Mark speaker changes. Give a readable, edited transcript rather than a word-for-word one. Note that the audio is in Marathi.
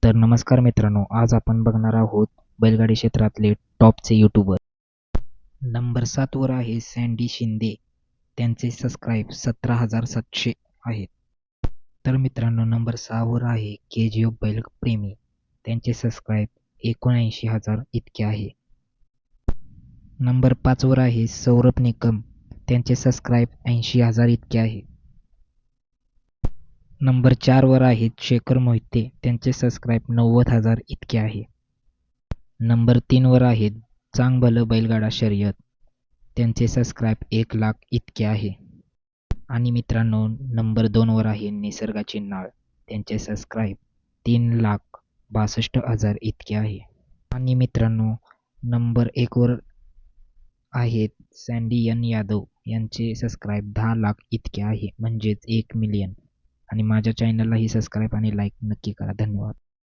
Speaker 1: तर नमस्कार मित्रांनो, आज आपण बघणार आहोत बैलगाडी क्षेत्रातले टॉपचे यूट्यूबर. नंबर 7 वर आहे सँडी शिंदे. त्यांचे सबस्क्राईब 17,700 आहेत. तर मित्रांनो, नंबर 6 वर आहे KGF बैलप्रेमी. त्यांचे सबस्क्राईब 79,000 इतके आहे. नंबर 5 वर आहे सौरभ निकम. त्यांचे सबस्क्राईब 80,000 इतके आहे. नंबर 4 वर आहेत शेखर मोहिते. त्यांचे सबस्क्राईब 90,000 इतके आहे. नंबर 3 वर आहेत चांग भलं बैलगाडा शर्यत. त्यांचे सबस्क्राईब 1,00,000 इतके आहे. आणि मित्रांनो, नंबर 2 वर आहे निसर्गाची नाळ. त्यांचे सबस्क्राईब 3,62,000 इतके आहे. आणि मित्रांनो, नंबर 1 वर आहेत सँडी एन यादव. यांचे सबस्क्राईब 10,00,000 इतके आहे, म्हणजेच 1 मिलियन. आणि माझ्या चॅनललाही सबस्क्राईब आणि लाईक नक्की करा. धन्यवाद.